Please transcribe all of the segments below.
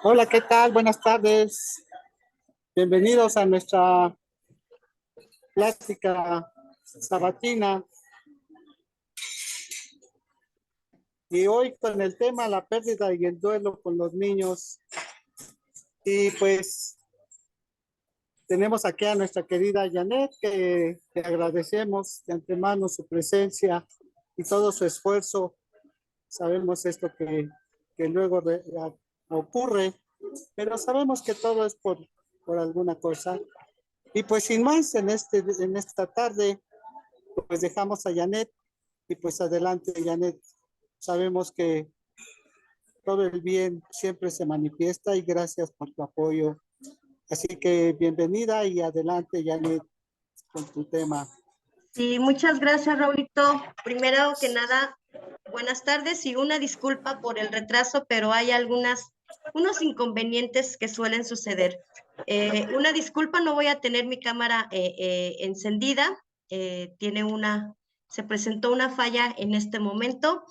Hola, ¿qué tal? Buenas tardes. Bienvenidos a nuestra plática sabatina. Y hoy con el tema la pérdida y el duelo con los niños. Y pues tenemos aquí a nuestra querida Janet, que le agradecemos de antemano su presencia y todo su esfuerzo. Sabemos esto que luego ocurre, pero sabemos que todo es por alguna cosa. Y pues sin más, en esta tarde pues dejamos a Janet y pues adelante, Janet. Sabemos que todo el bien siempre se manifiesta y gracias por tu apoyo. Así que bienvenida y adelante, Janet, con tu tema. Sí, muchas gracias, Raulito. Primero que nada, buenas tardes y una disculpa por el retraso, pero hay unos inconvenientes que suelen suceder. Una disculpa, no voy a tener mi cámara encendida. Se presentó una falla en este momento,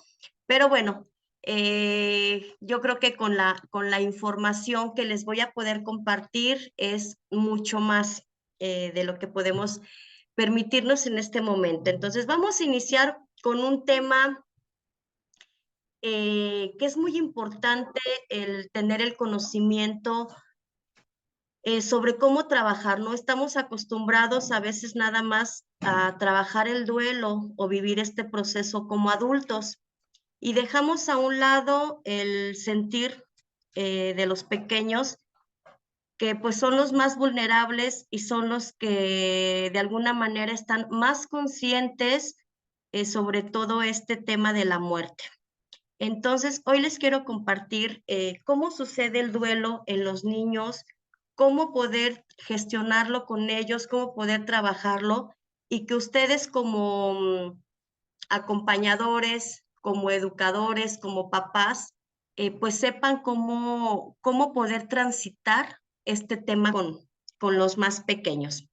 pero bueno, yo creo que con la información que les voy a poder compartir es mucho más de lo que podemos permitirnos en este momento. Entonces, vamos a iniciar con un tema que es muy importante, el tener el conocimiento sobre cómo trabajar. No estamos acostumbrados a veces nada más a trabajar el duelo o vivir este proceso como adultos y dejamos a un lado el sentir de los pequeños, que pues son los más vulnerables y son los que de alguna manera están más conscientes sobre todo este tema de la muerte. Entonces, hoy les quiero compartir cómo sucede el duelo en los niños, cómo poder gestionarlo con ellos, cómo poder trabajarlo y que ustedes como acompañadores, como educadores, como papás, pues sepan cómo poder transitar este tema con los más pequeños.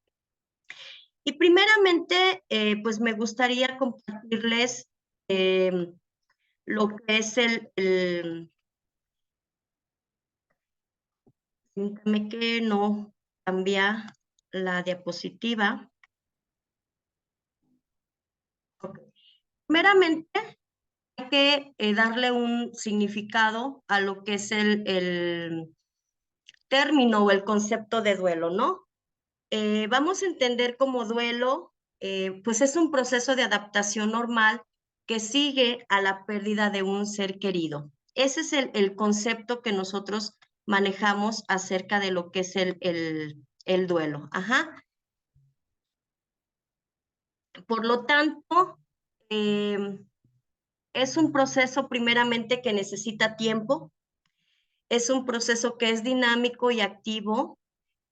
Y primeramente, pues me gustaría compartirles lo que es Permítame que no cambia la diapositiva. Okay. Primeramente, hay que darle un significado a lo que es el término o el concepto de duelo, ¿no? Vamos a entender como duelo, pues es un proceso de adaptación normal que sigue a la pérdida de un ser querido. Ese es el concepto que nosotros manejamos acerca de lo que es el duelo. Ajá. Por lo tanto, es un proceso primeramente que necesita tiempo, es un proceso que es dinámico y activo,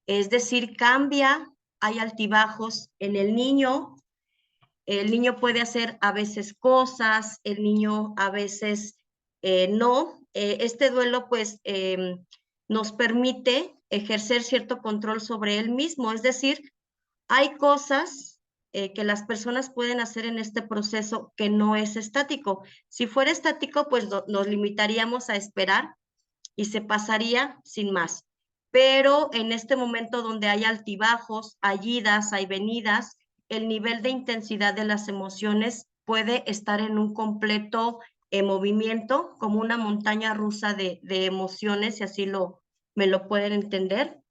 es decir, cambia, hay altibajos en el niño puede hacer a veces cosas, el niño a veces no. Este duelo pues nos permite ejercer cierto control sobre él mismo, es decir, hay cosas que las personas pueden hacer en este proceso que no es estático. Si fuera estático, pues nos limitaríamos a esperar y se pasaría sin más. Pero en este momento donde hay altibajos, hay idas, hay venidas, el nivel de intensidad de las emociones puede estar en un completo movimiento, como una montaña rusa de emociones, si así me lo pueden entender.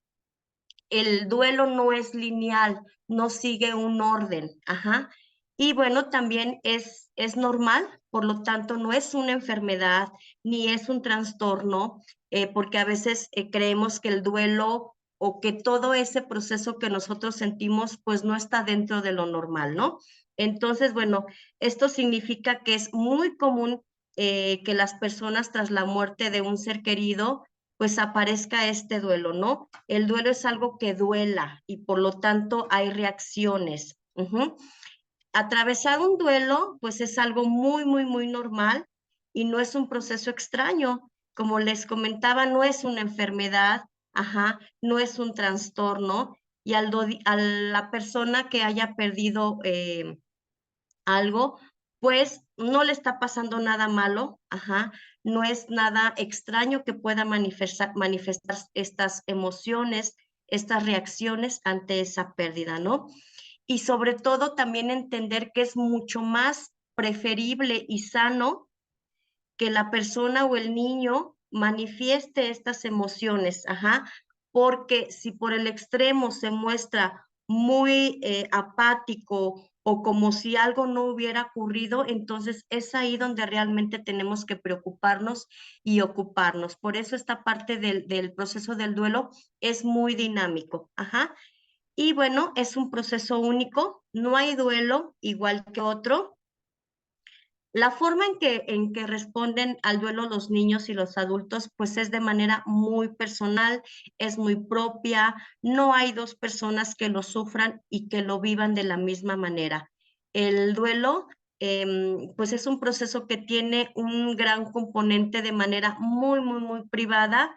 El duelo no es lineal, no sigue un orden, ajá. Y bueno, también es normal, por lo tanto, no es una enfermedad ni es un trastorno, porque a veces creemos que el duelo o que todo ese proceso que nosotros sentimos, pues no está dentro de lo normal, ¿no? Entonces, bueno, esto significa que es muy común que las personas tras la muerte de un ser querido pues aparezca este duelo, ¿no? El duelo es algo que duela y por lo tanto hay reacciones. Atravesar un duelo, pues es algo muy, muy, muy normal y no es un proceso extraño. Como les comentaba, no es una enfermedad, ajá, no es un trastorno y a la persona que haya perdido algo, pues no le está pasando nada malo, ajá, no es nada extraño que pueda manifestar estas emociones, estas reacciones ante esa pérdida, ¿no? Y sobre todo también entender que es mucho más preferible y sano que la persona o el niño manifieste estas emociones, ajá, porque si por el extremo se muestra muy apático o como si algo no hubiera ocurrido, entonces es ahí donde realmente tenemos que preocuparnos y ocuparnos. Por eso esta parte del proceso del duelo es muy dinámico, ajá. Y bueno, es un proceso único, no hay duelo igual que otro. La forma en que responden al duelo los niños y los adultos, pues es de manera muy personal, es muy propia, no hay dos personas que lo sufran y que lo vivan de la misma manera. El duelo, pues es un proceso que tiene un gran componente de manera muy privada,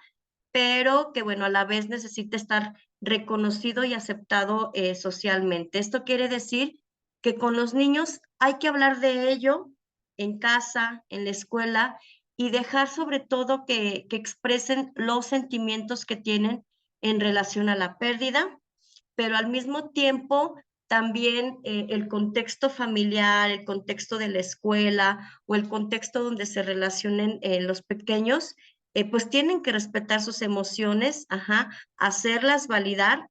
pero que bueno, a la vez necesita estar reconocido y aceptado socialmente. Esto quiere decir que con los niños hay que hablar de ello en casa, en la escuela, y dejar sobre todo que expresen los sentimientos que tienen en relación a la pérdida, pero al mismo tiempo también el contexto familiar, el contexto de la escuela o el contexto donde se relacionen los pequeños, pues tienen que respetar sus emociones, ajá, hacerlas validar.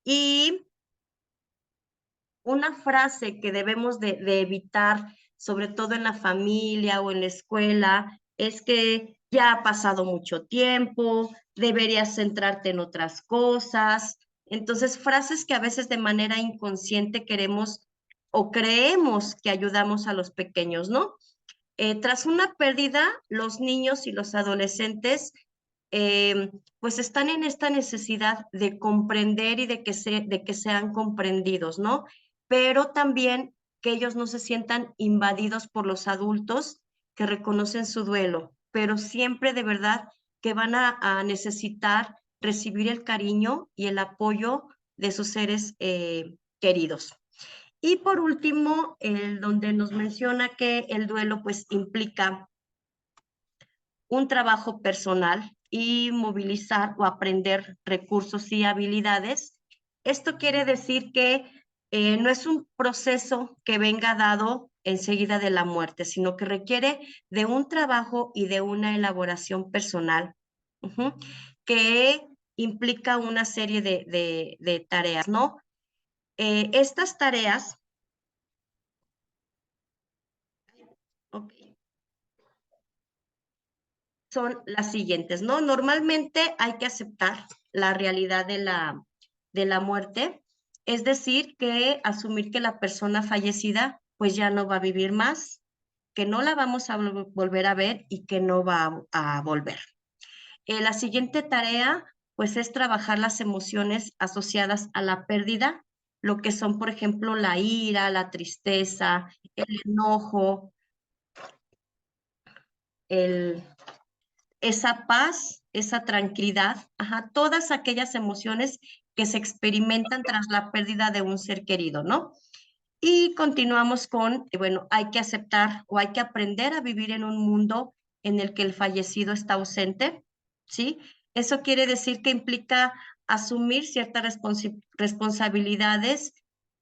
Y una frase que debemos de evitar, sobre todo en la familia o en la escuela, es que ya ha pasado mucho tiempo, deberías centrarte en otras cosas. Entonces, frases que a veces de manera inconsciente queremos o creemos que ayudamos a los pequeños, ¿no? Tras una pérdida, los niños y los adolescentes pues están en esta necesidad de comprender y de que sean comprendidos, ¿no? Pero también que ellos no se sientan invadidos por los adultos que reconocen su duelo, pero siempre de verdad que van a necesitar recibir el cariño y el apoyo de sus seres queridos. Y por último, donde nos menciona que el duelo pues implica un trabajo personal y movilizar o aprender recursos y habilidades. Esto quiere decir que no es un proceso que venga dado enseguida de la muerte, sino que requiere de un trabajo y de una elaboración personal, que implica una serie de tareas, ¿no? Estas tareas, ok, son las siguientes, ¿no? Normalmente hay que aceptar la realidad de la muerte, es decir, que asumir que la persona fallecida pues ya no va a vivir más, que no la vamos a volver a ver y que no va a volver. La siguiente tarea pues es trabajar las emociones asociadas a la pérdida, lo que son, por ejemplo, la ira, la tristeza, el enojo, el, esa paz, esa tranquilidad, ajá, todas aquellas emociones que se experimentan tras la pérdida de un ser querido, ¿no? Y continuamos con, bueno, hay que aceptar o hay que aprender a vivir en un mundo en el que el fallecido está ausente, ¿sí? Eso quiere decir que implica asumir ciertas responsabilidades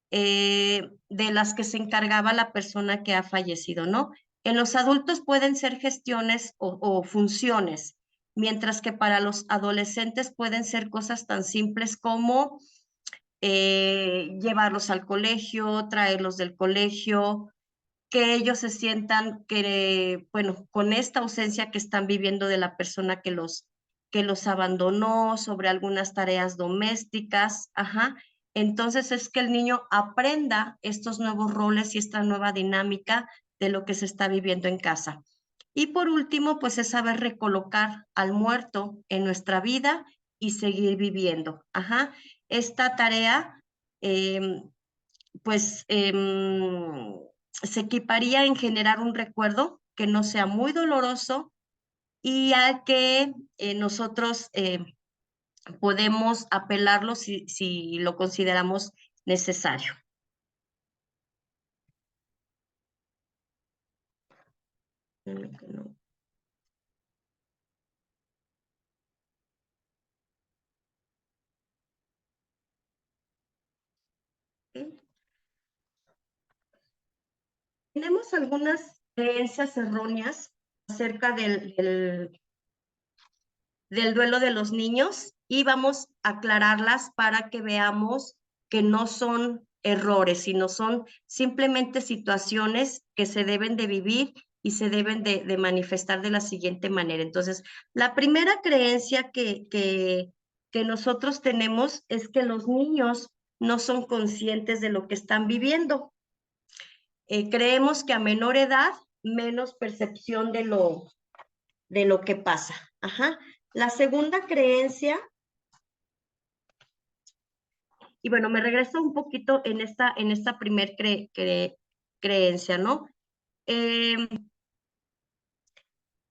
de las que se encargaba la persona que ha fallecido, ¿no? En los adultos pueden ser gestiones o funciones, mientras que para los adolescentes pueden ser cosas tan simples como llevarlos al colegio, traerlos del colegio, que ellos se sientan que, bueno, con esta ausencia que están viviendo de la persona que los abandonó, sobre algunas tareas domésticas, ajá. Entonces es que el niño aprenda estos nuevos roles y esta nueva dinámica de lo que se está viviendo en casa. Y por último, pues es saber recolocar al muerto en nuestra vida y seguir viviendo. Ajá. Esta tarea, pues se equiparía en generar un recuerdo que no sea muy doloroso y al que nosotros podemos apelarlo si lo consideramos necesario. No. ¿Sí? Tenemos algunas creencias erróneas acerca del duelo de los niños y vamos a aclararlas para que veamos que no son errores, sino son simplemente situaciones que se deben de vivir y se deben de manifestar de la siguiente manera. Entonces, la primera creencia que nosotros tenemos es que los niños no son conscientes de lo que están viviendo. Creemos que a menor edad, menos percepción de lo que pasa. Ajá. La segunda creencia, y bueno, me regreso un poquito en esta primer creencia, ¿no? En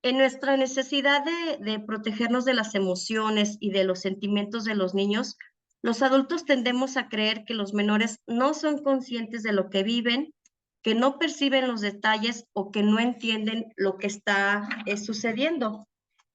nuestra necesidad de protegernos de las emociones y de los sentimientos de los niños, los adultos tendemos a creer que los menores no son conscientes de lo que viven, que no perciben los detalles o que no entienden lo que está sucediendo.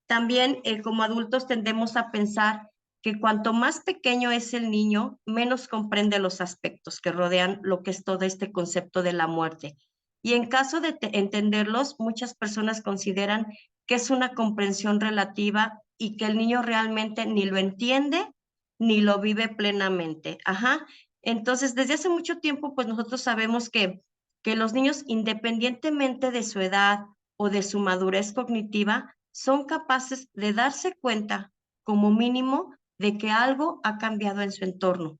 También como adultos tendemos a pensar que cuanto más pequeño es el niño, menos comprende los aspectos que rodean lo que es todo este concepto de la muerte. Y en caso de entenderlos, muchas personas consideran que es una comprensión relativa y que el niño realmente ni lo entiende ni lo vive plenamente. Ajá. Entonces, desde hace mucho tiempo, pues nosotros sabemos que los niños, independientemente de su edad o de su madurez cognitiva, son capaces de darse cuenta, como mínimo, de que algo ha cambiado en su entorno.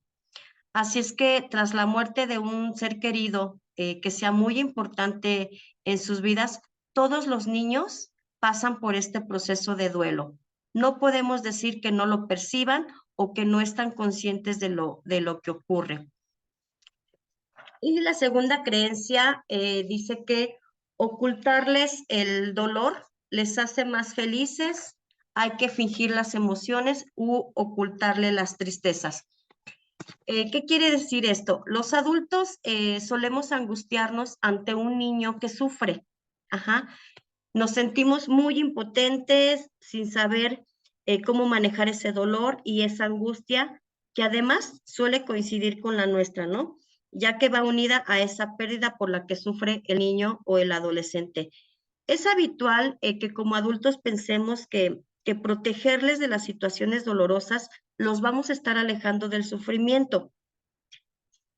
Así es que tras la muerte de un ser querido que sea muy importante en sus vidas, todos los niños pasan por este proceso de duelo. No podemos decir que no lo perciban o que no están conscientes de lo que ocurre. Y la segunda creencia dice que ocultarles el dolor les hace más felices, hay que fingir las emociones u ocultarle las tristezas. ¿Qué quiere decir esto? Los adultos solemos angustiarnos ante un niño que sufre. Ajá. Nos sentimos muy impotentes sin saber cómo manejar ese dolor y esa angustia que además suele coincidir con la nuestra, ¿no? Ya que va unida a esa pérdida por la que sufre el niño o el adolescente. Es habitual que como adultos pensemos que protegerles de las situaciones dolorosas los vamos a estar alejando del sufrimiento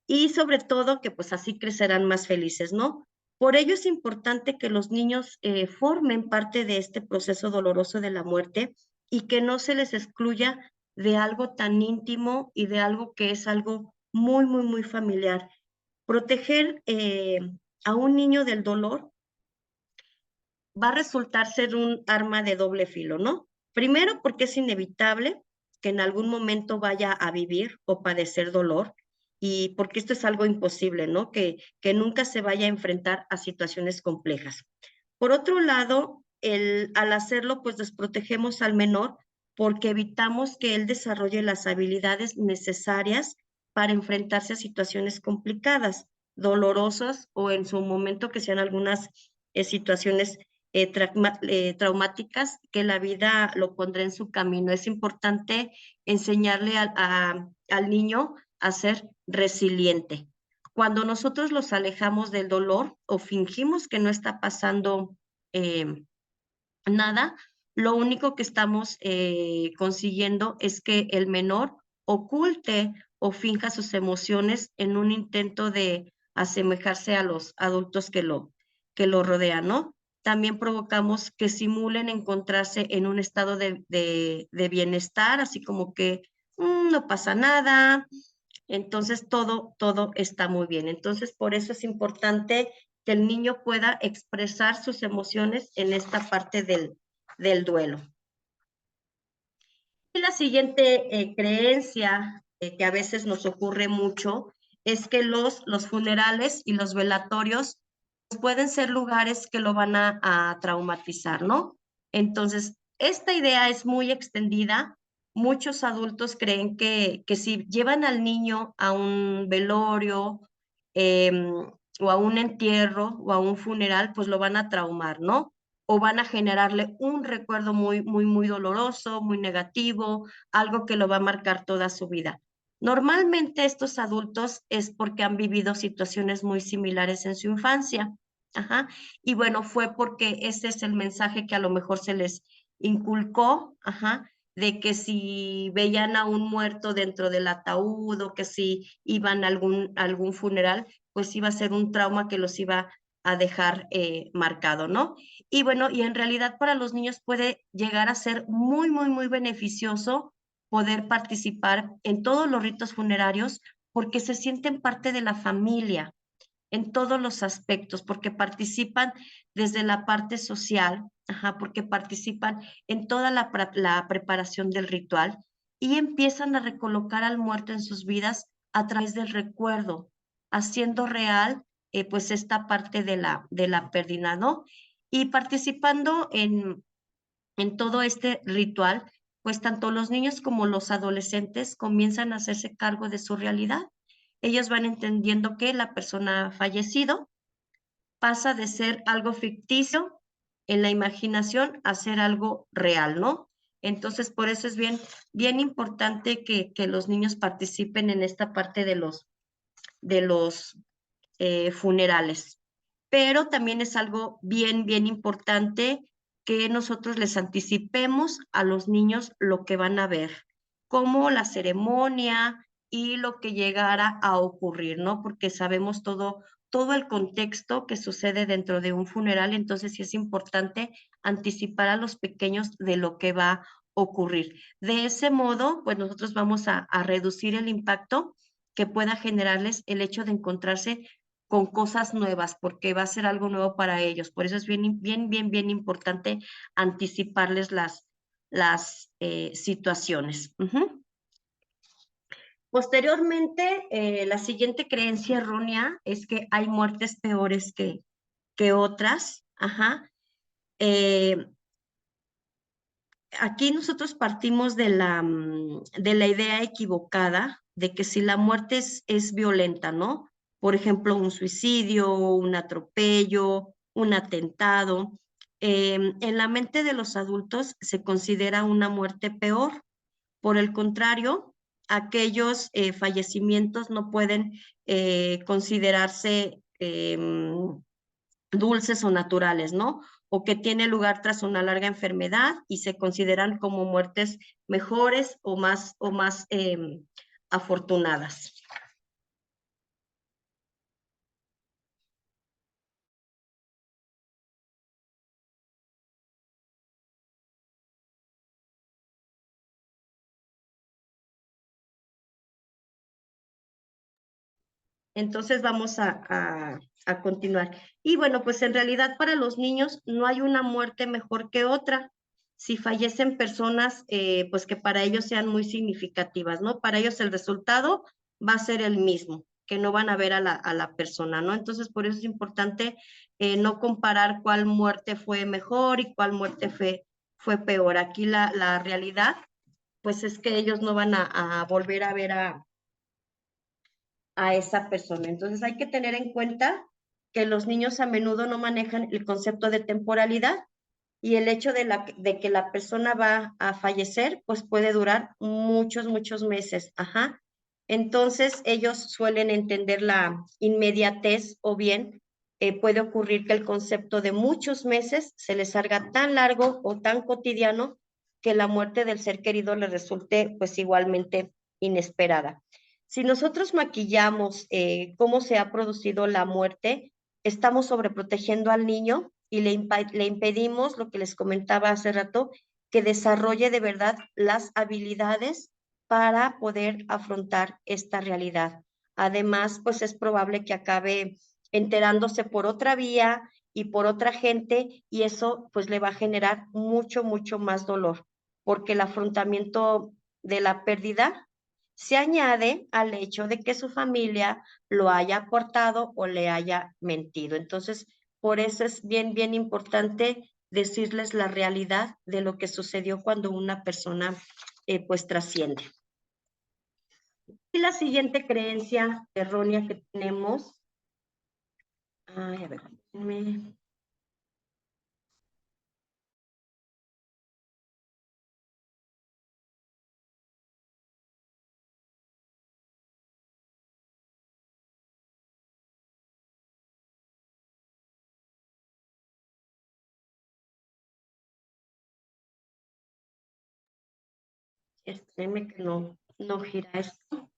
y sobre todo que pues así crecerán más felices, ¿no? Por ello es importante que los niños formen parte de este proceso doloroso de la muerte y que no se les excluya de algo tan íntimo y de algo que es algo muy, muy, muy familiar. Proteger a un niño del dolor va a resultar ser un arma de doble filo, ¿no? Primero, porque es inevitable que en algún momento vaya a vivir o padecer dolor, y porque esto es algo imposible, ¿no? Que nunca se vaya a enfrentar a situaciones complejas. Por otro lado, al hacerlo, pues desprotegemos al menor porque evitamos que él desarrolle las habilidades necesarias para enfrentarse a situaciones complicadas, dolorosas o en su momento que sean algunas situaciones traumáticas que la vida lo pondrá en su camino. Es importante enseñarle al niño a ser resiliente. Cuando nosotros los alejamos del dolor o fingimos que no está pasando nada, lo único que estamos consiguiendo es que el menor oculte o finja sus emociones en un intento de asemejarse a los adultos que lo rodean, ¿no? También provocamos que simulen encontrarse en un estado de bienestar, así como que no pasa nada, entonces todo está muy bien. Entonces, por eso es importante que el niño pueda expresar sus emociones en esta parte del duelo. Y la siguiente creencia que a veces nos ocurre mucho es que los funerales y los velatorios pues, pueden ser lugares que lo van a traumatizar, ¿no? Entonces, esta idea es muy extendida. Muchos adultos creen que si llevan al niño a un velorio o a un entierro o a un funeral, pues lo van a traumar, ¿no? o van a generarle un recuerdo muy doloroso, muy negativo, algo que lo va a marcar toda su vida. Normalmente estos adultos es porque han vivido situaciones muy similares en su infancia. Ajá. Y bueno, fue porque ese es el mensaje que a lo mejor se les inculcó, ajá, de que si veían a un muerto dentro del ataúd o que si iban a algún funeral, pues iba a ser un trauma que los iba a dejar marcado, ¿no? Y bueno, y en realidad para los niños puede llegar a ser muy beneficioso poder participar en todos los ritos funerarios porque se sienten parte de la familia en todos los aspectos, porque participan desde la parte social, ajá, porque participan en toda la preparación del ritual y empiezan a recolocar al muerto en sus vidas a través del recuerdo, haciendo real pues esta parte de la pérdida, ¿no? Y participando en todo este ritual, pues tanto los niños como los adolescentes comienzan a hacerse cargo de su realidad. Ellos van entendiendo que la persona ha fallecido pasa de ser algo ficticio en la imaginación a ser algo real, ¿no? Entonces, por eso es bien importante que los niños participen en esta parte de los funerales. Pero también es algo bien importante que nosotros les anticipemos a los niños lo que van a ver, como la ceremonia y lo que llegara a ocurrir, ¿no? Porque sabemos todo el contexto que sucede dentro de un funeral, entonces sí es importante anticipar a los pequeños de lo que va a ocurrir. De ese modo, pues nosotros vamos a reducir el impacto que pueda generarles el hecho de encontrarse con cosas nuevas, porque va a ser algo nuevo para ellos. Por eso es bien importante anticiparles las situaciones. Posteriormente, la siguiente creencia errónea es que hay muertes peores que otras. Ajá. Aquí nosotros partimos de la idea equivocada de que si la muerte es violenta, ¿no? Por ejemplo, un suicidio, un atropello, un atentado. En la mente de los adultos se considera una muerte peor. Por el contrario, aquellos fallecimientos no pueden considerarse dulces o naturales, ¿no? O que tiene lugar tras una larga enfermedad y se consideran como muertes mejores o más afortunadas. Entonces vamos a continuar. Y bueno, pues en realidad para los niños no hay una muerte mejor que otra. Si fallecen personas, pues que para ellos sean muy significativas, ¿no? Para ellos el resultado va a ser el mismo, que no van a ver a la persona, ¿no? Entonces por eso es importante no comparar cuál muerte fue mejor y cuál muerte fue peor. Aquí la realidad, pues es que ellos no van a volver a ver a esa persona. Entonces hay que tener en cuenta que los niños a menudo no manejan el concepto de temporalidad y el hecho de que la persona va a fallecer, pues puede durar muchos meses. Ajá. Entonces ellos suelen entender la inmediatez o bien puede ocurrir que el concepto de muchos meses se les haga tan largo o tan cotidiano que la muerte del ser querido les resulte pues igualmente inesperada. Si nosotros maquillamos cómo se ha producido la muerte, estamos sobreprotegiendo al niño y le impedimos, lo que les comentaba hace rato, que desarrolle de verdad las habilidades para poder afrontar esta realidad. Además, pues es probable que acabe enterándose por otra vía y por otra gente y eso pues le va a generar mucho más dolor, porque el afrontamiento de la pérdida se añade al hecho de que su familia lo haya cortado o le haya mentido. Entonces, por eso es bien importante decirles la realidad de lo que sucedió cuando una persona pues trasciende. Y la siguiente creencia errónea que tenemos, ay, a ver, Espérenme que no gira esto.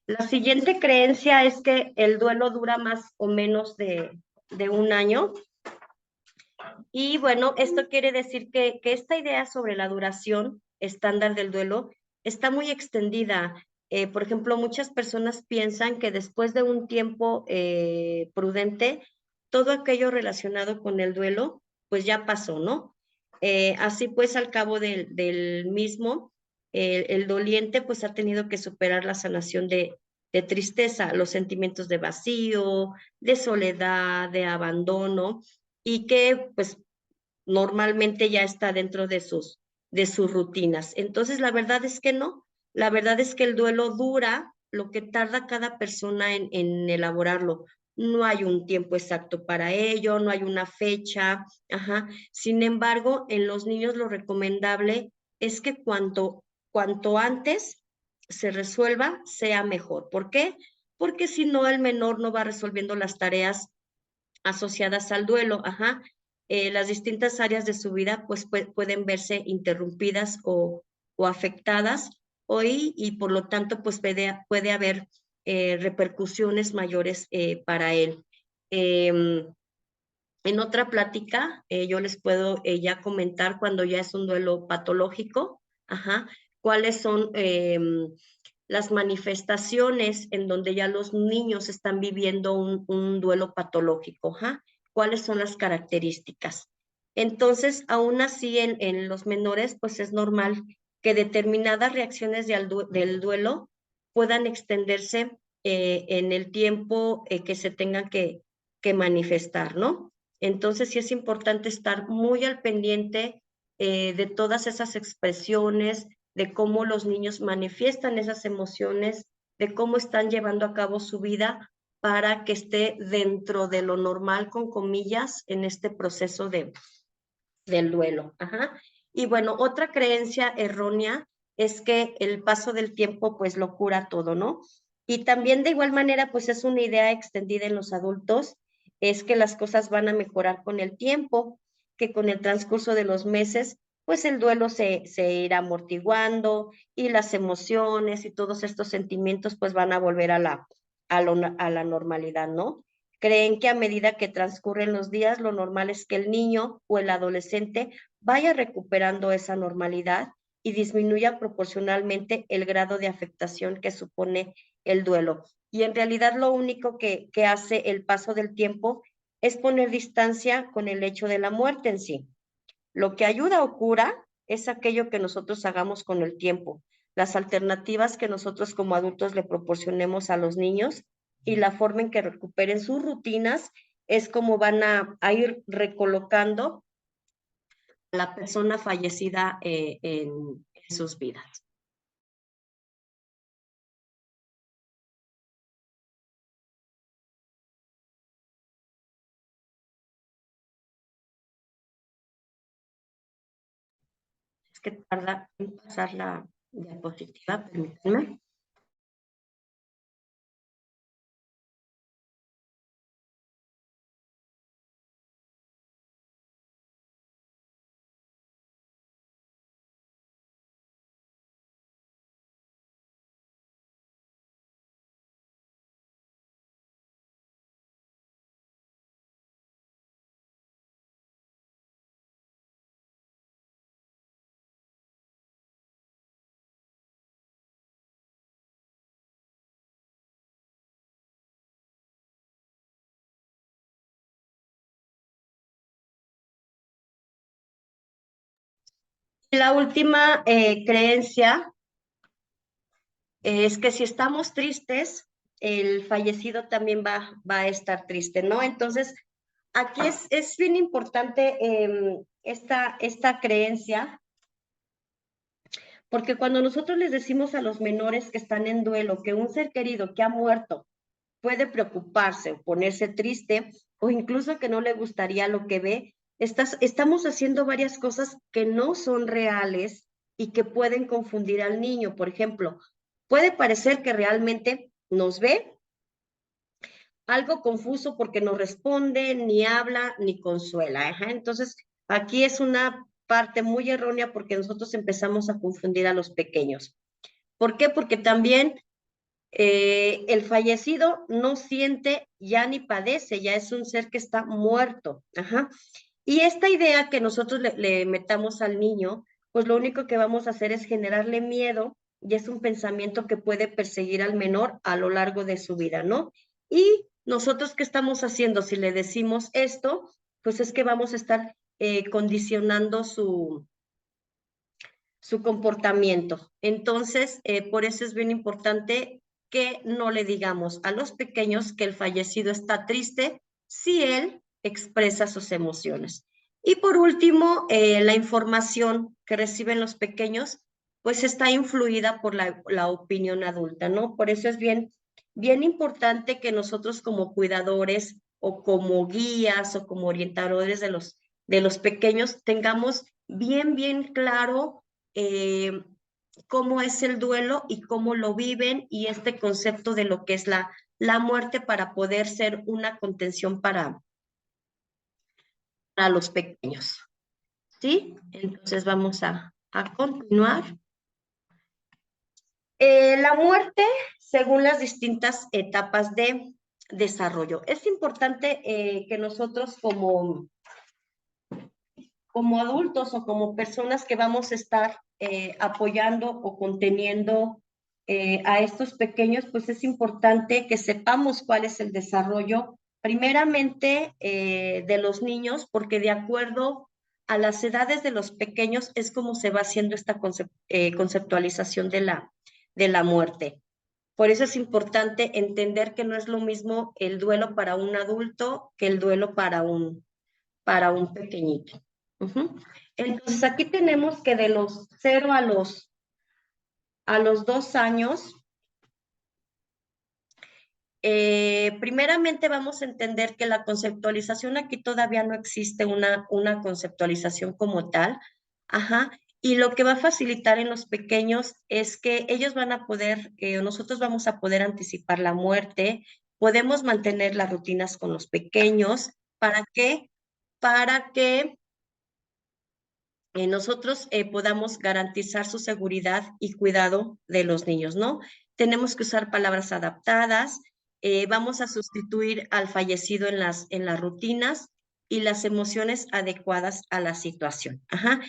La siguiente creencia es que el duelo dura más o menos de un año. Y bueno, esto quiere decir que esta idea sobre la duración estándar del duelo está muy extendida. Por ejemplo, muchas personas piensan que después de un tiempo prudente, todo aquello relacionado con el duelo, pues ya pasó, ¿no? Así pues, al cabo del mismo, el doliente pues ha tenido que superar la sanación de tristeza, los sentimientos de vacío, de soledad, de abandono, y que pues normalmente ya está dentro de sus rutinas. Entonces, la verdad es que no, la verdad es que el duelo dura lo que tarda cada persona en elaborarlo. No hay un tiempo exacto para ello, no hay una fecha, ajá. Sin embargo, en los niños lo recomendable es que cuanto antes se resuelva, sea mejor. ¿Por qué? Porque si no, el menor no va resolviendo las tareas asociadas al duelo, ajá. Las distintas áreas de su vida pues pueden verse interrumpidas o afectadas hoy y por lo tanto pues puede haber repercusiones mayores para él. En otra plática yo les puedo ya comentar cuando ya es un duelo patológico, ajá, cuáles son las manifestaciones en donde ya los niños están viviendo un duelo patológico, ¿ja? ¿Cuáles son las características? Entonces, aún así en los menores, pues es normal que determinadas reacciones del duelo puedan extenderse en el tiempo que se tengan que manifestar, ¿no? Entonces, sí es importante estar muy al pendiente de todas esas expresiones, de cómo los niños manifiestan esas emociones, de cómo están llevando a cabo su vida para que esté dentro de lo normal, con comillas, en este proceso del duelo. Ajá. Y bueno, otra creencia errónea es que el paso del tiempo pues lo cura todo, ¿no? Y también de igual manera pues es una idea extendida en los adultos, es que las cosas van a mejorar con el tiempo, que con el transcurso de los meses pues el duelo se irá amortiguando y las emociones y todos estos sentimientos pues van a volver a la normalidad, ¿no? Creen que a medida que transcurren los días, lo normal es que el niño o el adolescente vaya recuperando esa normalidad y disminuya proporcionalmente el grado de afectación que supone el duelo. Y en realidad lo único que hace el paso del tiempo es poner distancia con el hecho de la muerte en sí. Lo que ayuda o cura es aquello que nosotros hagamos con el tiempo, las alternativas que nosotros como adultos le proporcionemos a los niños y la forma en que recuperen sus rutinas es como van a ir recolocando a la persona fallecida en sus vidas. Es que tarda en pasar la diapositiva, permítanme. La última creencia es que si estamos tristes, el fallecido también va a estar triste, ¿no? Entonces, aquí es bien importante esta creencia, porque cuando nosotros les decimos a los menores que están en duelo, que un ser querido que ha muerto puede preocuparse o ponerse triste o incluso que no le gustaría lo que ve. Estamos haciendo varias cosas que no son reales y que pueden confundir al niño. Por ejemplo, puede parecer que realmente nos ve algo confuso porque no responde, ni habla, ni consuela. Ajá. Entonces, aquí es una parte muy errónea porque nosotros empezamos a confundir a los pequeños. ¿Por qué? Porque también el fallecido no siente ya ni padece, ya es un ser que está muerto. Ajá. Y esta idea que nosotros le metamos al niño, pues lo único que vamos a hacer es generarle miedo y es un pensamiento que puede perseguir al menor a lo largo de su vida, ¿no? Y nosotros, ¿qué estamos haciendo? Si le decimos esto, pues es que vamos a estar condicionando su comportamiento. Entonces, por eso es bien importante que no le digamos a los pequeños que el fallecido está triste si él expresa sus emociones. Y por último, la información que reciben los pequeños, pues está influida por la opinión adulta, ¿no? Por eso es bien importante que nosotros como cuidadores o como guías o como orientadores de los pequeños tengamos bien claro cómo es el duelo y cómo lo viven y este concepto de lo que es la muerte para poder ser una contención para los pequeños. ¿Sí? Entonces vamos a continuar. La muerte según las distintas etapas de desarrollo. Es importante que nosotros como adultos o como personas que vamos a estar apoyando o conteniendo a estos pequeños, pues es importante que sepamos cuál es el desarrollo, primeramente de los niños, porque de acuerdo a las edades de los pequeños es como se va haciendo esta conceptualización de la muerte. Por eso es importante entender que no es lo mismo el duelo para un adulto que el duelo para un pequeñito. Entonces aquí tenemos que de los 0 a los 2 años, primeramente vamos a entender que la conceptualización aquí todavía no existe una conceptualización como tal. Ajá. Y lo que va a facilitar en los pequeños es que ellos van a poder, nosotros vamos a poder anticipar la muerte, podemos mantener las rutinas con los pequeños. ¿Para qué? Para que nosotros podamos garantizar su seguridad y cuidado de los niños, ¿no? Tenemos que usar palabras adaptadas, vamos a sustituir al fallecido en las rutinas y las emociones adecuadas a la situación. Ajá.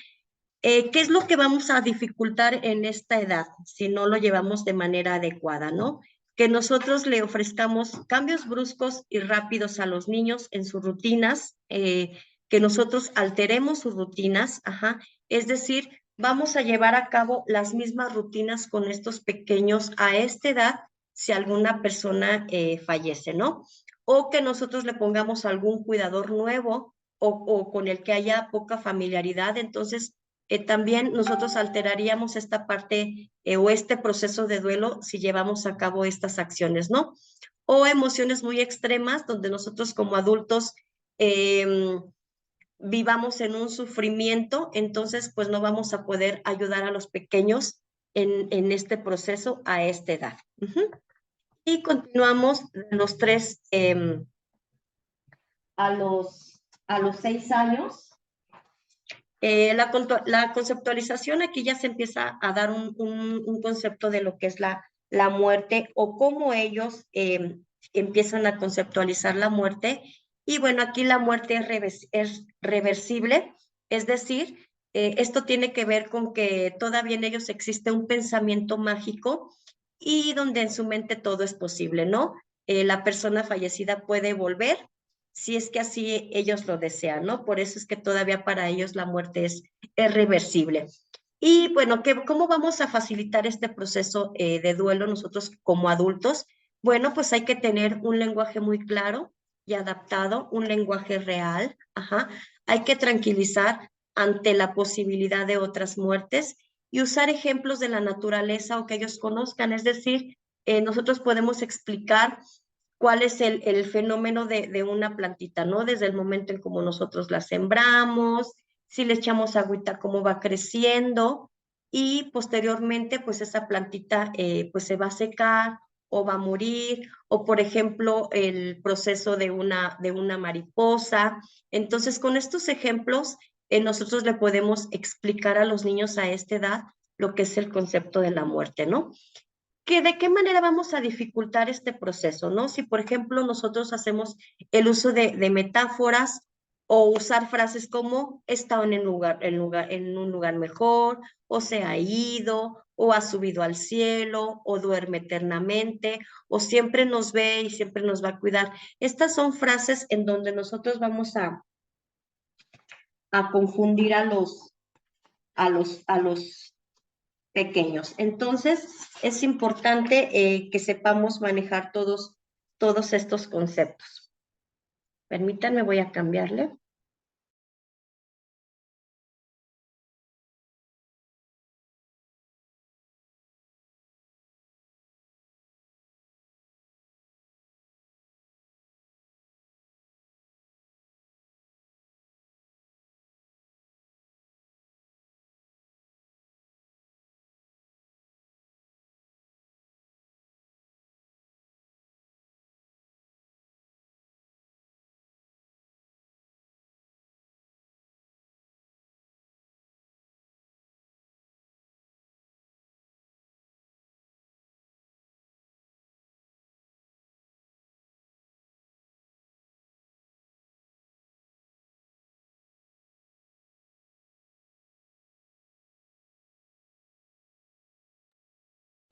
¿Qué es lo que vamos a dificultar en esta edad si no lo llevamos de manera adecuada, ¿no? Que nosotros le ofrezcamos cambios bruscos y rápidos a los niños en sus rutinas, que nosotros alteremos sus rutinas, ajá, es decir, vamos a llevar a cabo las mismas rutinas con estos pequeños a esta edad si alguna persona fallece, ¿no? O que nosotros le pongamos algún cuidador nuevo o con el que haya poca familiaridad, entonces también nosotros alteraríamos esta parte o este proceso de duelo si llevamos a cabo estas acciones, ¿no? O emociones muy extremas donde nosotros como adultos vivamos en un sufrimiento, entonces pues no vamos a poder ayudar a los pequeños en este proceso a esta edad. Y continuamos de los 3 a los 6 años. La conceptualización aquí ya se empieza a dar un concepto de lo que es la muerte o cómo ellos empiezan a conceptualizar la muerte. Y bueno, aquí la muerte es reversible, es decir, esto tiene que ver con que todavía en ellos existe un pensamiento mágico y donde en su mente todo es posible, ¿no? La persona fallecida puede volver si es que así ellos lo desean, ¿no? Por eso es que todavía para ellos la muerte es reversible. Y bueno, ¿cómo vamos a facilitar este proceso de duelo nosotros como adultos? Bueno, pues hay que tener un lenguaje muy claro y adaptado, un lenguaje real, ajá. Hay que tranquilizar ante la posibilidad de otras muertes y usar ejemplos de la naturaleza o que ellos conozcan, es decir, nosotros podemos explicar cuál es el fenómeno de una plantita, ¿no? Desde el momento en cómo nosotros la sembramos, si le echamos agüita, cómo va creciendo, y posteriormente, pues esa plantita pues se va a secar o va a morir, o por ejemplo, el proceso de una mariposa. Entonces, con estos ejemplos, nosotros le podemos explicar a los niños a esta edad lo que es el concepto de la muerte, ¿no? Que de qué manera vamos a dificultar este proceso, ¿no? Si, por ejemplo, nosotros hacemos el uso de metáforas o usar frases como está en un lugar mejor, o se ha ido, o ha subido al cielo, o duerme eternamente, o siempre nos ve y siempre nos va a cuidar. Estas son frases en donde nosotros vamos a confundir a los pequeños. Entonces, es importante que sepamos manejar todos estos conceptos. Permítanme, voy a cambiarle.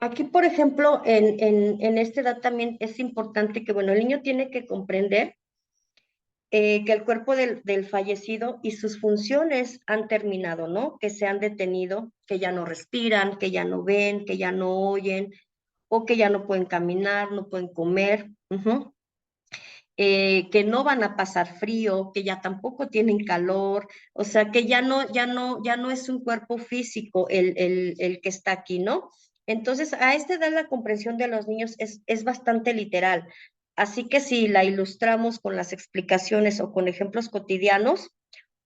Aquí, por ejemplo, en esta edad también es importante que, bueno, el niño tiene que comprender que el cuerpo del fallecido y sus funciones han terminado, ¿no? Que se han detenido, que ya no respiran, que ya no ven, que ya no oyen, o que ya no pueden caminar, no pueden comer. Que no van a pasar frío, que ya tampoco tienen calor, o sea, que ya no es un cuerpo físico el que está aquí, ¿no? Entonces, a esta edad la comprensión de los niños es bastante literal. Así que si la ilustramos con las explicaciones o con ejemplos cotidianos,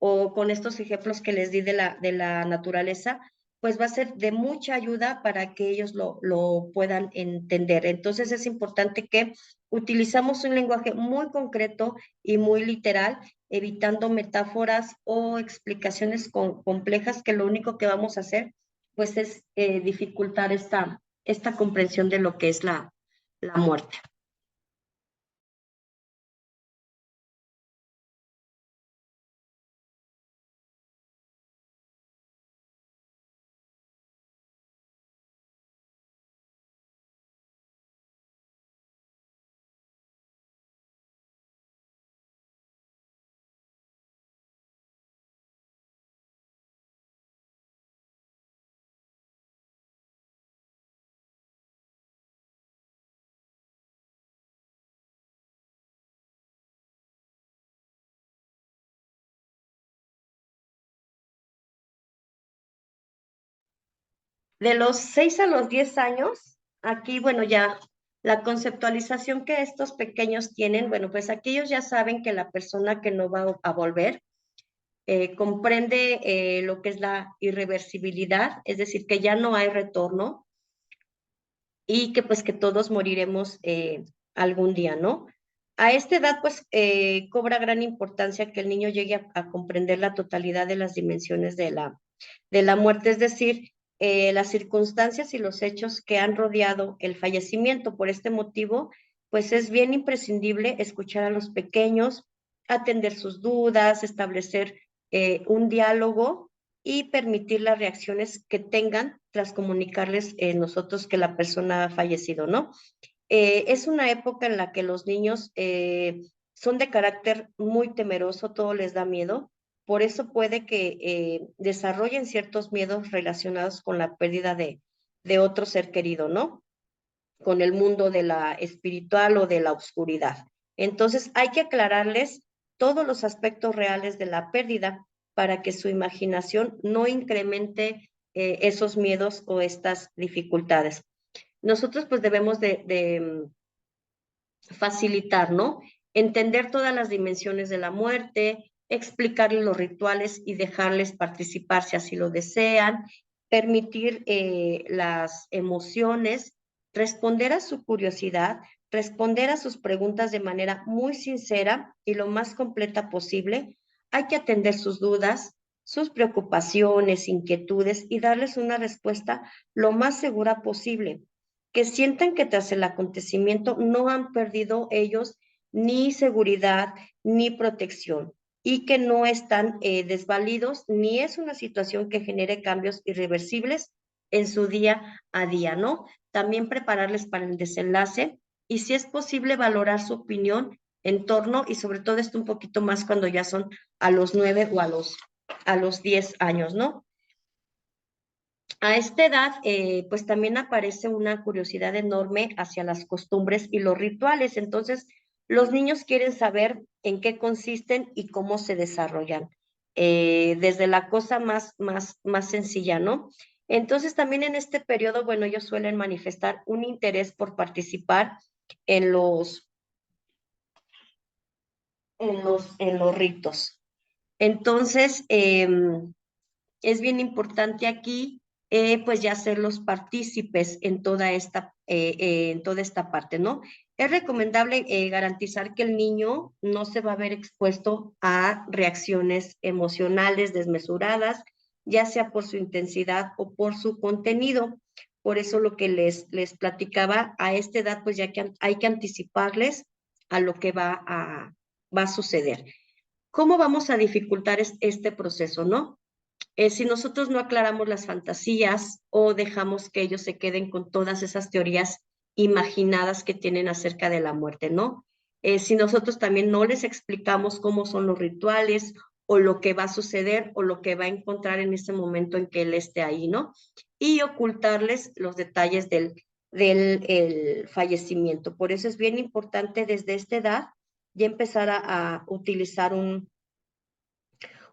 o con estos ejemplos que les di de la naturaleza, pues va a ser de mucha ayuda para que ellos lo puedan entender. Entonces es importante que utilizamos un lenguaje muy concreto y muy literal, evitando metáforas o explicaciones complejas que lo único que vamos a hacer pues es dificultar esta comprensión de lo que es la muerte. De los 6 a los 10 años, aquí, bueno, ya la conceptualización que estos pequeños tienen, bueno, pues aquí ellos ya saben que la persona que no va a volver comprende lo que es la irreversibilidad, es decir, que ya no hay retorno y que pues que todos moriremos algún día, ¿no? A esta edad pues cobra gran importancia que el niño llegue a comprender la totalidad de las dimensiones de la muerte, es decir, las circunstancias y los hechos que han rodeado el fallecimiento. Por este motivo, pues es bien imprescindible escuchar a los pequeños, atender sus dudas, establecer un diálogo y permitir las reacciones que tengan tras comunicarles nosotros que la persona ha fallecido, ¿no? Es una época en la que los niños son de carácter muy temeroso, todo les da miedo, por eso puede que desarrollen ciertos miedos relacionados con la pérdida de otro ser querido, ¿no? Con el mundo de la espiritual o de la oscuridad. Entonces hay que aclararles todos los aspectos reales de la pérdida para que su imaginación no incremente esos miedos o estas dificultades. Nosotros pues debemos facilitar, ¿no? Entender todas las dimensiones de la muerte, explicarles los rituales y dejarles participar si así lo desean, permitir las emociones, responder a su curiosidad, responder a sus preguntas de manera muy sincera y lo más completa posible. Hay que atender sus dudas, sus preocupaciones, inquietudes y darles una respuesta lo más segura posible, que sientan que tras el acontecimiento no han perdido ellos ni seguridad ni protección y que no están desvalidos ni es una situación que genere cambios irreversibles en su día a día, ¿no? También prepararles para el desenlace y si es posible valorar su opinión en torno y sobre todo esto un poquito más cuando ya son a los 9 o a los 10 años, ¿no? A esta edad, pues también aparece una curiosidad enorme hacia las costumbres y los rituales. Entonces, los niños quieren saber en qué consisten y cómo se desarrollan, desde la cosa más sencilla, ¿no? Entonces, también en este periodo, bueno, ellos suelen manifestar un interés por participar en los ritos. Entonces, es bien importante aquí, pues ya ser los partícipes en toda esta parte, ¿no? Es recomendable garantizar que el niño no se va a ver expuesto a reacciones emocionales desmesuradas, ya sea por su intensidad o por su contenido. Por eso lo que les platicaba, a esta edad, pues ya que hay que anticiparles a lo que va a suceder. ¿Cómo vamos a dificultar este proceso, no? Si nosotros no aclaramos las fantasías o dejamos que ellos se queden con todas esas teorías imaginadas que tienen acerca de la muerte, ¿no? Si nosotros también no les explicamos cómo son los rituales o lo que va a suceder o lo que va a encontrar en ese momento en que él esté ahí, ¿no? Y ocultarles los detalles del fallecimiento. Por eso es bien importante desde esta edad ya empezar a utilizar un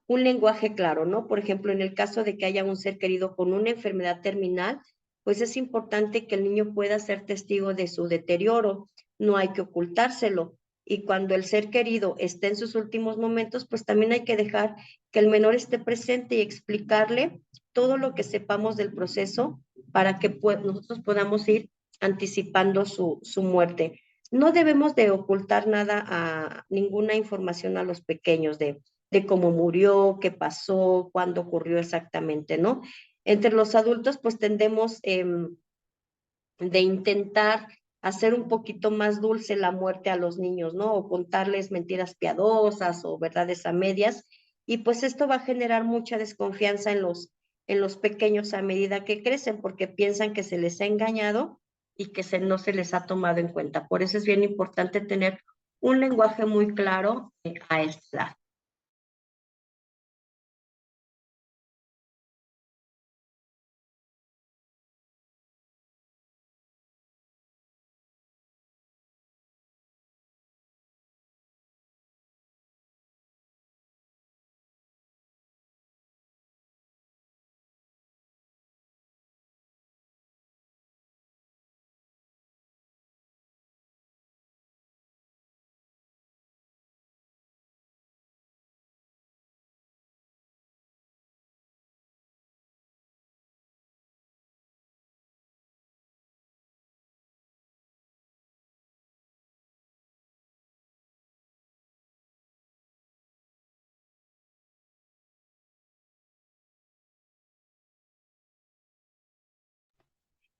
lenguaje claro, ¿no? Por ejemplo, en el caso de que haya un ser querido con una enfermedad terminal, pues es importante que el niño pueda ser testigo de su deterioro, no hay que ocultárselo. Y cuando el ser querido esté en sus últimos momentos, pues también hay que dejar que el menor esté presente y explicarle todo lo que sepamos del proceso para que nosotros podamos ir anticipando su muerte. No debemos de ocultar nada a ninguna información a los pequeños de cómo murió, qué pasó, cuándo ocurrió exactamente, ¿no? Entre los adultos, pues tendemos de intentar hacer un poquito más dulce la muerte a los niños, ¿no? O contarles mentiras piadosas o verdades a medias. Y pues esto va a generar mucha desconfianza en los pequeños a medida que crecen, porque piensan que se les ha engañado y que no se les ha tomado en cuenta. Por eso es bien importante tener un lenguaje muy claro a esta edad.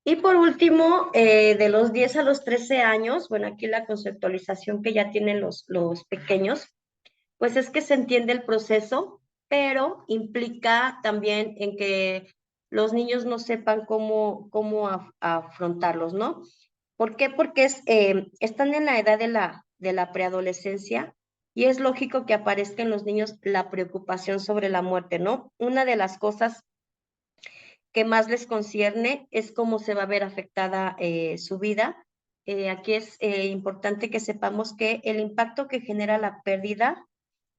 Y por último, de los 10 a los 13 años, bueno, aquí la conceptualización que ya tienen los pequeños, pues es que se entiende el proceso, pero implica también en que los niños no sepan cómo afrontarlos, ¿no? ¿Por qué? Porque están en la edad de la preadolescencia y es lógico que aparezca en los niños la preocupación sobre la muerte, ¿no? Una de las cosas que más les concierne es cómo se va a ver afectada su vida. Aquí es importante que sepamos que el impacto que genera la pérdida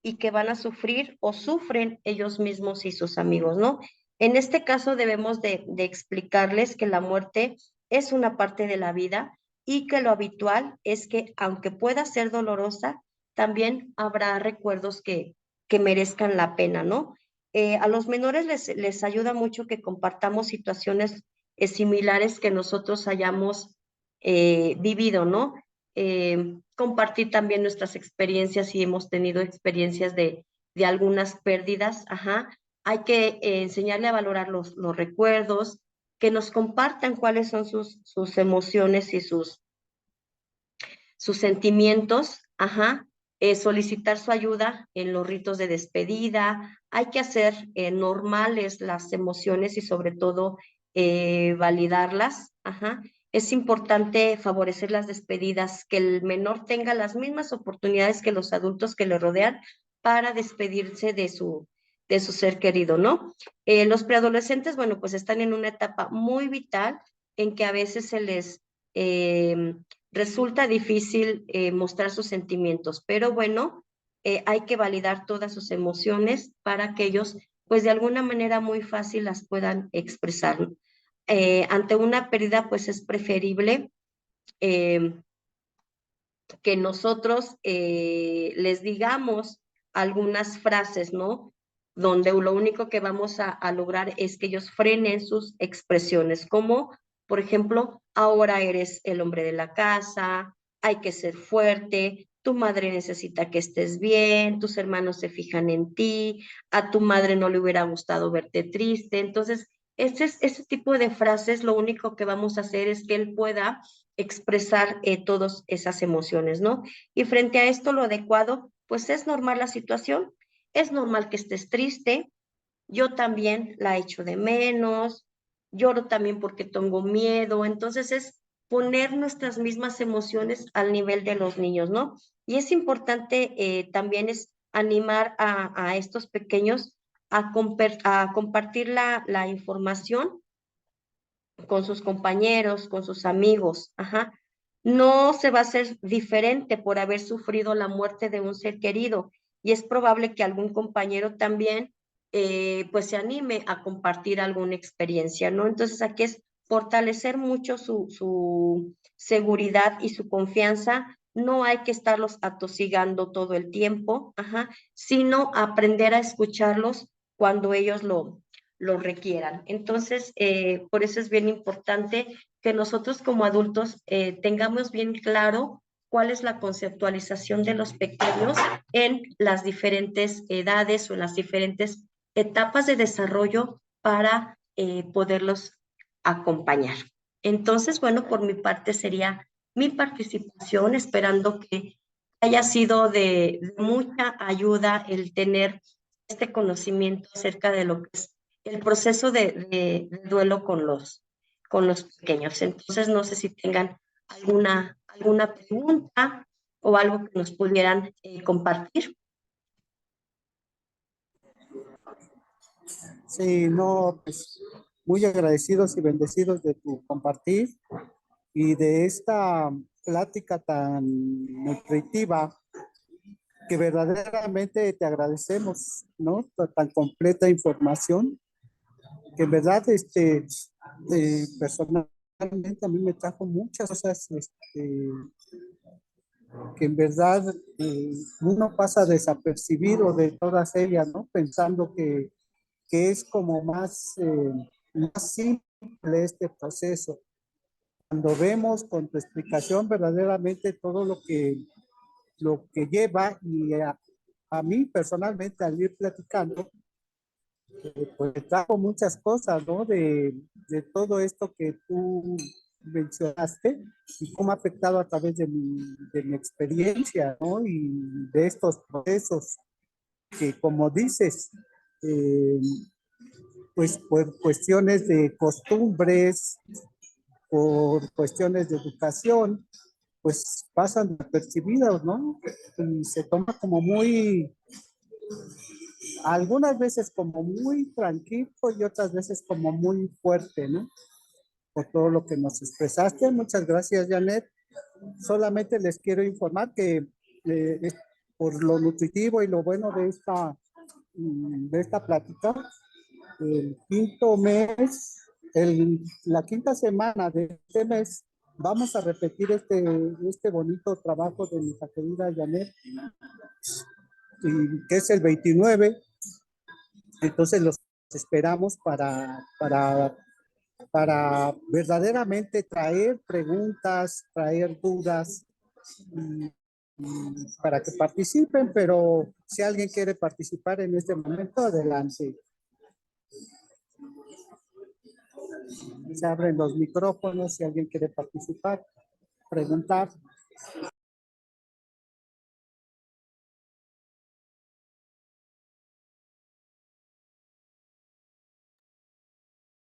y que van a sufrir o sufren ellos mismos y sus amigos, ¿no? En este caso debemos de explicarles que la muerte es una parte de la vida y que lo habitual es que aunque pueda ser dolorosa, también habrá recuerdos que merezcan la pena, ¿no? A los menores les ayuda mucho que compartamos situaciones similares que nosotros hayamos vivido, ¿no? Compartir también nuestras experiencias si hemos tenido experiencias de algunas pérdidas, ajá. Hay que enseñarle a valorar los recuerdos, que nos compartan cuáles son sus emociones y sus sentimientos, ajá, solicitar su ayuda en los ritos de despedida, hay que hacer normales las emociones y sobre todo validarlas, ajá. Es importante favorecer las despedidas, que el menor tenga las mismas oportunidades que los adultos que le rodean para despedirse de su ser querido, ¿no? Los preadolescentes, bueno, pues están en una etapa muy vital en que a veces se les resulta difícil mostrar sus sentimientos, pero bueno, hay que validar todas sus emociones para que ellos, pues de alguna manera muy fácil las puedan expresar. Ante una pérdida, pues es preferible eh, que nosotros les digamos algunas frases, ¿no? Donde lo único que vamos a lograr es que ellos frenen sus expresiones, como, por ejemplo, ahora eres el hombre de la casa, hay que ser fuerte, tu madre necesita que estés bien, tus hermanos se fijan en ti, a tu madre no le hubiera gustado verte triste. Entonces, ese tipo de frases, lo único que vamos a hacer es que él pueda expresar todas esas emociones, ¿no? Y frente a esto, lo adecuado, pues es normal la situación, es normal que estés triste, yo también la echo de menos, lloro también porque tengo miedo, entonces es poner nuestras mismas emociones al nivel de los niños, ¿no? Y es importante también es animar a estos pequeños a compartir la información con sus compañeros, con sus amigos, ajá. No se va a hacer diferente por haber sufrido la muerte de un ser querido y es probable que algún compañero también pues se anime a compartir alguna experiencia, ¿no? Entonces aquí es fortalecer mucho su seguridad y su confianza. No hay que estarlos atosigando todo el tiempo, ajá, sino aprender a escucharlos cuando ellos lo requieran. Entonces, por eso es bien importante que nosotros como adultos tengamos bien claro cuál es la conceptualización de los pequeños en las diferentes edades o en las diferentes etapas de desarrollo para poderlos acompañar. Entonces, bueno, por mi parte sería mi participación, esperando que haya sido de mucha ayuda el tener este conocimiento acerca de lo que es el proceso de duelo con los pequeños. Entonces, no sé si tengan alguna pregunta o algo que nos pudieran compartir. Sí, no, pues muy agradecidos y bendecidos de tu compartir y de esta plática tan nutritiva que verdaderamente te agradecemos, ¿no? Tan completa información que en verdad, personalmente a mí me trajo muchas cosas, que en verdad uno pasa desapercibido de todas ellas, ¿no? Pensando que es como más simple este proceso. Cuando vemos con tu explicación verdaderamente todo lo que lleva y a mí personalmente al ir platicando, pues trajo muchas cosas, ¿no? De todo esto que tú mencionaste y cómo ha afectado a través de mi experiencia, ¿no? Y de estos procesos que, como dices, eh, pues por cuestiones de costumbres, por cuestiones de educación, pues pasan desapercibidos, ¿no? Y se toma como muy, algunas veces como muy tranquilo y otras veces como muy fuerte, ¿no? Por todo lo que nos expresaste. Muchas gracias, Janet. Solamente les quiero informar que por lo nutritivo y lo bueno de esta plática, el quinto mes, la quinta semana de este mes, vamos a repetir este bonito trabajo de nuestra querida Janet, que es el 29. Entonces los esperamos para verdaderamente traer preguntas, traer dudas, y, para que participen, pero si alguien quiere participar en este momento, adelante. Se abren los micrófonos si alguien quiere participar, preguntar.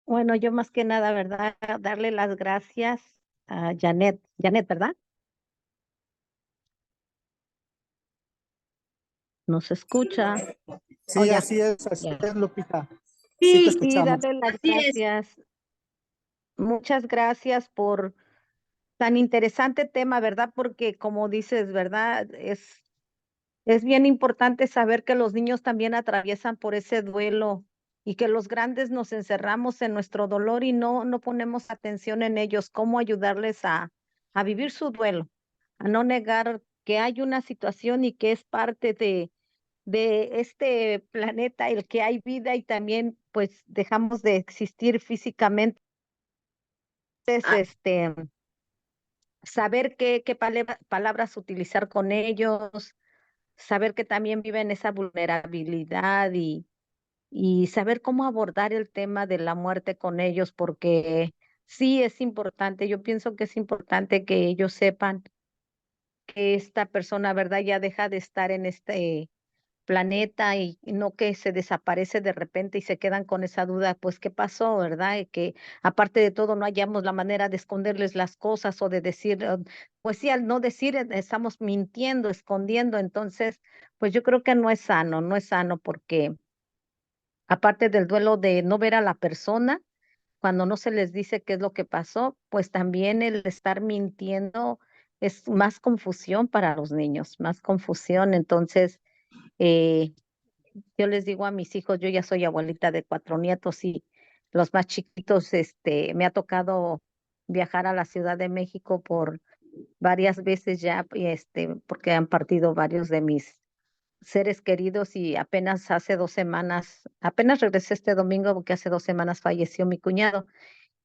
Bueno, yo más que nada, ¿verdad? Darle las gracias a Janet. Janet, ¿verdad? ¿Nos escucha? Oh, Sí, ya, así ya. es, Lupita. Sí, te Sí, Sí, escuchamos. darle las así es. gracias. Muchas gracias por tan interesante tema, ¿verdad? Porque como dices, ¿verdad? Es bien importante saber que los niños también atraviesan por ese duelo y que los grandes nos encerramos en nuestro dolor y no ponemos atención en ellos, cómo ayudarles a vivir su duelo, a no negar que hay una situación y que es parte de este planeta, el que hay vida y también pues dejamos de existir físicamente. Ah, Entonces, saber qué palabras utilizar con ellos, saber que también viven esa vulnerabilidad y saber cómo abordar el tema de la muerte con ellos, porque sí es importante, yo pienso que es importante que ellos sepan que esta persona, ¿verdad? Ya deja de estar en este planeta y no que se desaparece de repente y se quedan con esa duda, pues, ¿qué pasó, verdad? Y que aparte de todo no hallamos la manera de esconderles las cosas o de decir, pues sí, al no decir estamos mintiendo, escondiendo, entonces, pues yo creo que no es sano porque aparte del duelo de no ver a la persona, cuando no se les dice qué es lo que pasó, pues también el estar mintiendo es más confusión para los niños, más confusión. Entonces, eh, yo les digo a mis hijos, yo ya soy abuelita de 4 nietos y los más chiquitos, me ha tocado viajar a la Ciudad de México por varias veces ya, y porque han partido varios de mis seres queridos y apenas hace 2 semanas, apenas regresé este domingo porque hace 2 semanas falleció mi cuñado.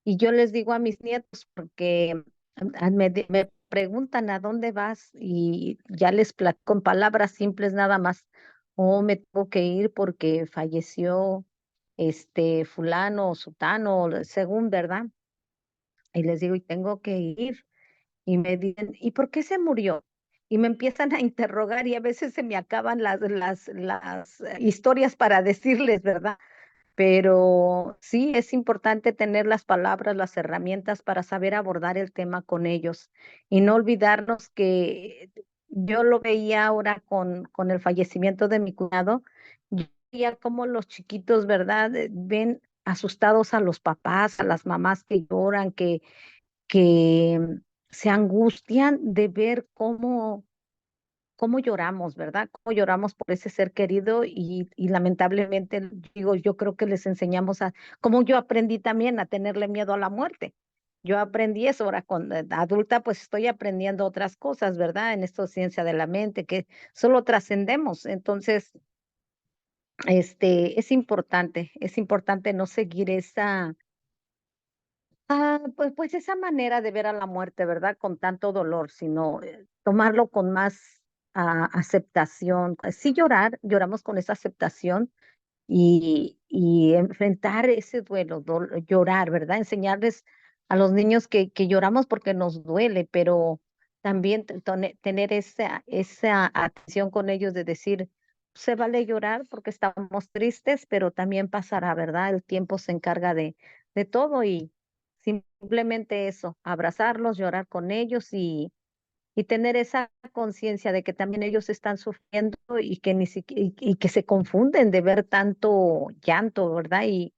Y yo les digo a mis nietos, porque me preguntan a dónde vas y ya les platico con palabras simples nada más. O me tengo que ir porque falleció fulano o sutano, según, ¿verdad? Y les digo, y tengo que ir. Y me dicen, ¿y por qué se murió? Y me empiezan a interrogar y a veces se me acaban las historias para decirles, ¿verdad? Pero sí es importante tener las palabras, las herramientas para saber abordar el tema con ellos y no olvidarnos que yo lo veía ahora con el fallecimiento de mi cuñado, yo veía cómo los chiquitos, ¿verdad? Ven asustados a los papás, a las mamás que lloran, que se angustian de ver cómo lloramos, ¿verdad? Cómo lloramos por ese ser querido y lamentablemente, digo, yo creo que les enseñamos como yo aprendí también a tenerle miedo a la muerte. Yo aprendí eso, ahora con adulta pues estoy aprendiendo otras cosas, ¿verdad? En esto ciencia de la mente, que solo trascendemos. Entonces, es importante no seguir pues esa manera de ver a la muerte, ¿verdad? Con tanto dolor, sino tomarlo con más aceptación. Sí lloramos con esa aceptación y enfrentar ese duelo, llorar, ¿verdad? Enseñarles a los niños que lloramos porque nos duele, pero también tener esa atención con ellos de decir, se vale llorar porque estamos tristes, pero también pasará, ¿verdad? El tiempo se encarga de todo y simplemente eso, abrazarlos, llorar con ellos y tener esa conciencia de que también ellos están sufriendo y que ni siquiera, y que se confunden de ver tanto llanto, ¿verdad? Y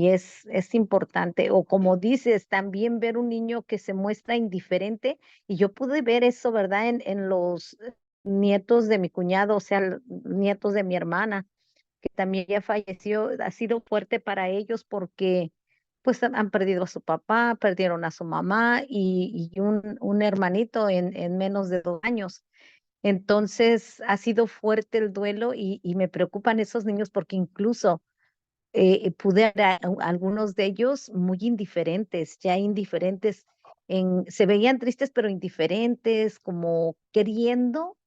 es importante. O como dices, también ver un niño que se muestra indiferente. Y yo pude ver eso, ¿verdad? En los nietos de mi cuñado, o sea, nietos de mi hermana, que también ya falleció. Ha sido fuerte para ellos porque pues han perdido a su papá, perdieron a su mamá y un hermanito en menos de 2 años. Entonces ha sido fuerte el duelo y me preocupan esos niños porque incluso pude ver a algunos de ellos muy indiferentes, ya indiferentes, se veían tristes pero indiferentes, como queriendo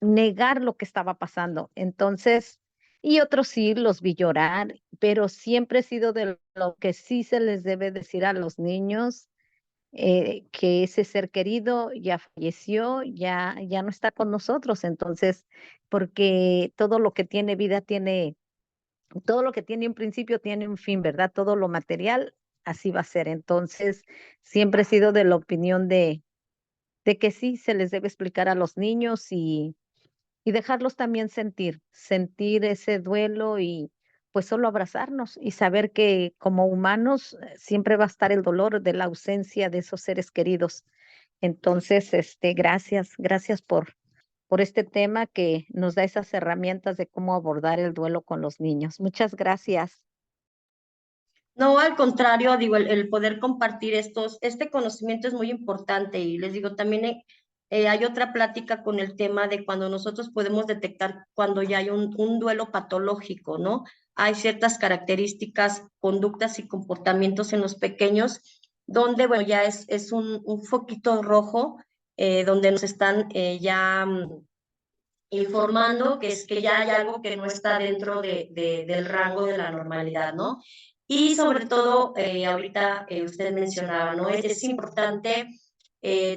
negar lo que estaba pasando. Entonces, y otros sí los vi llorar, pero siempre he sido de lo que sí se les debe decir a los niños, que ese ser querido ya falleció, ya no está con nosotros. Entonces, porque todo lo que tiene vida todo lo que tiene un principio tiene un fin, ¿verdad? Todo lo material así va a ser. Entonces, siempre he sido de la opinión de que sí se les debe explicar a los niños y dejarlos también sentir ese duelo y pues solo abrazarnos y saber que como humanos siempre va a estar el dolor de la ausencia de esos seres queridos. Entonces, gracias por este tema que nos da esas herramientas de cómo abordar el duelo con los niños. Muchas gracias. No, al contrario, digo, el poder compartir este conocimiento es muy importante y les digo, también hay otra plática con el tema de cuando nosotros podemos detectar cuando ya hay un duelo patológico, ¿no? Hay ciertas características, conductas y comportamientos en los pequeños donde, bueno, ya es un foquito rojo donde nos están ya informando que es que ya hay algo que no está dentro del rango de la normalidad, ¿no? Y sobre todo, ahorita usted mencionaba, ¿no? Es importante,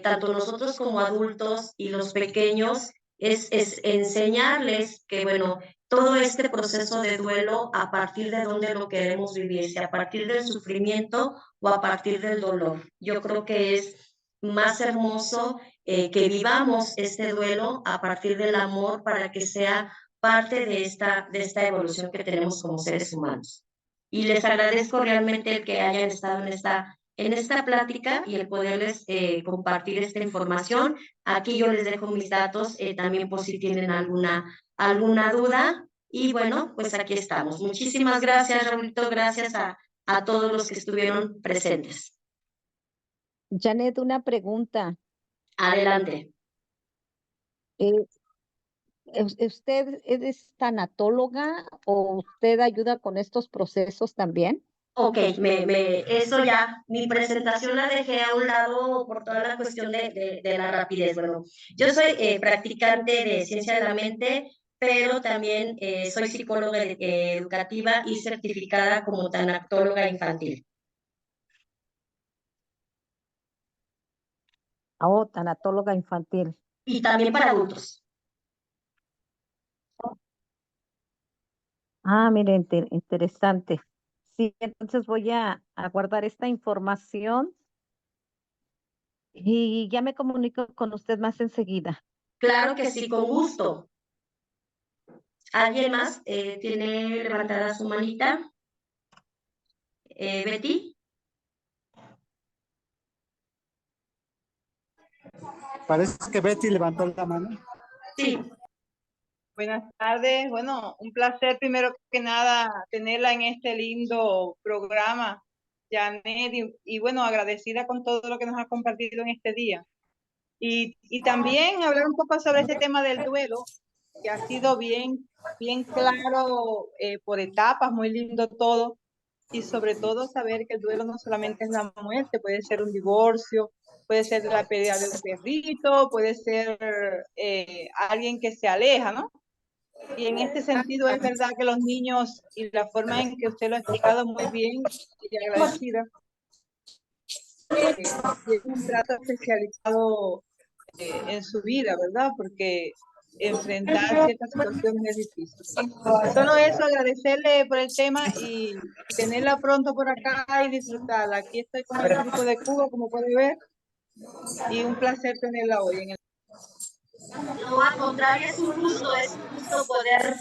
tanto nosotros como adultos y los pequeños, es enseñarles que, bueno, todo este proceso de duelo, a partir de dónde lo queremos vivir, si a partir del sufrimiento o a partir del dolor. Yo creo que es más hermoso que vivamos este duelo a partir del amor para que sea parte de esta evolución que tenemos como seres humanos. Y les agradezco realmente el que hayan estado en esta plática y el poderles compartir esta información. Aquí yo les dejo mis datos también por si tienen alguna duda. Y bueno, pues aquí estamos. Muchísimas gracias, Raulito. Gracias a todos los que estuvieron presentes. Janet, una pregunta. Adelante. ¿Usted es tanatóloga o usted ayuda con estos procesos también? Ok, eso ya, mi presentación la dejé a un lado por toda la cuestión de la rapidez. Bueno, yo soy practicante de ciencia de la mente, pero también soy psicóloga educativa y certificada como tanatóloga infantil. Oh, tanatóloga infantil. Y también para adultos. Ah, mire, interesante. Sí, entonces voy a guardar esta información y ya me comunico con usted más enseguida. Claro que sí, con gusto. ¿Alguien más tiene levantada su manita? Betty. Parece que Betty levantó la mano. Sí. Buenas tardes. Bueno, un placer primero que nada tenerla en este lindo programa, Janet, y bueno, agradecida con todo lo que nos ha compartido en este día. Y también hablar un poco sobre este tema del duelo, que ha sido bien claro por etapas, muy lindo todo, y sobre todo saber que el duelo no solamente es la muerte, puede ser un divorcio, puede ser la pérdida de un perrito, puede ser alguien que se aleja, ¿no? Y en este sentido es verdad que los niños, y la forma en que usted lo ha explicado muy bien, y agradecida, tienen un trato especializado en su vida, ¿verdad? Porque enfrentar ciertas situaciones es difícil. Solo eso, agradecerle por el tema y tenerla pronto por acá y disfrutarla. Aquí estoy con el grupo de Cuba, como puede ver, y un placer tenerla hoy en el... No, al contrario, es un gusto poder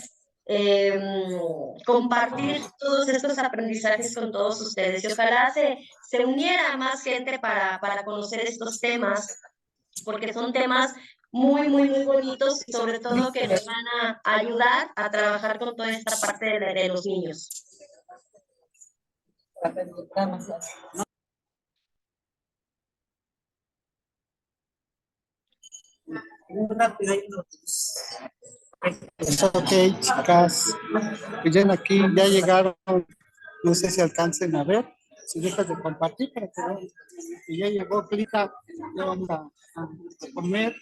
compartir todos estos aprendizajes con todos ustedes. Y ojalá se uniera más gente para conocer estos temas, porque son temas muy, muy, muy bonitos y sobre todo que nos van a ayudar a trabajar con toda esta parte de los niños. Pues, ok, chicas, pues ya aquí ya llegaron, no sé si alcancen a ver, si dejas de compartir para que vean que ya llegó Clita, ya vamos a comer.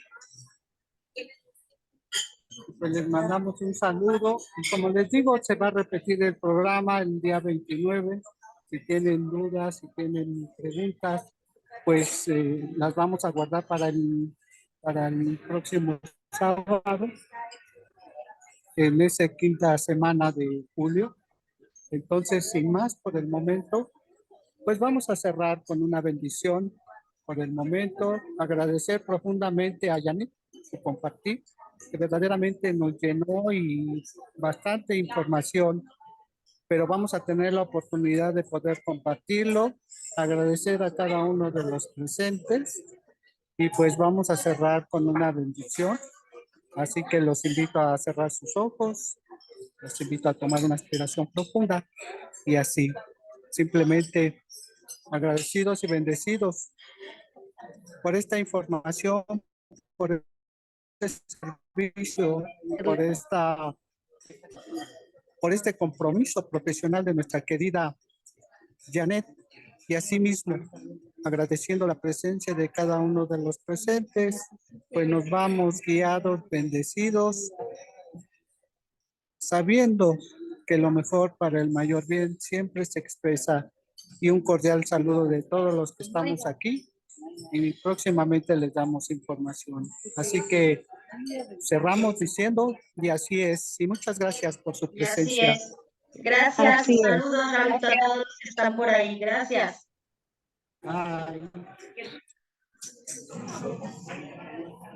Pues les mandamos un saludo y como les digo, se va a repetir el programa el día 29. Si tienen dudas, si tienen preguntas, pues las vamos a guardar para el próximo sábado, en esa quinta semana de julio. Entonces, sin más por el momento, pues vamos a cerrar con una bendición por el momento. Agradecer profundamente a Janet por compartir, que verdaderamente nos llenó y bastante información, pero vamos a tener la oportunidad de poder compartirlo. Agradecer a cada uno de los presentes y pues vamos a cerrar con una bendición. Así que los invito a cerrar sus ojos, los invito a tomar una respiración profunda y así, simplemente agradecidos y bendecidos por esta información, por este servicio, por este compromiso profesional de nuestra querida Janet, y asimismo agradeciendo la presencia de cada uno de los presentes, pues nos vamos guiados, bendecidos, sabiendo que lo mejor para el mayor bien siempre se expresa, y un cordial saludo de todos los que estamos aquí y próximamente les damos información. Así que cerramos diciendo, y así es, y muchas gracias por su Y así presencia. es. Gracias, Así es. saludos a todos los que están por ahí. Gracias. Bye.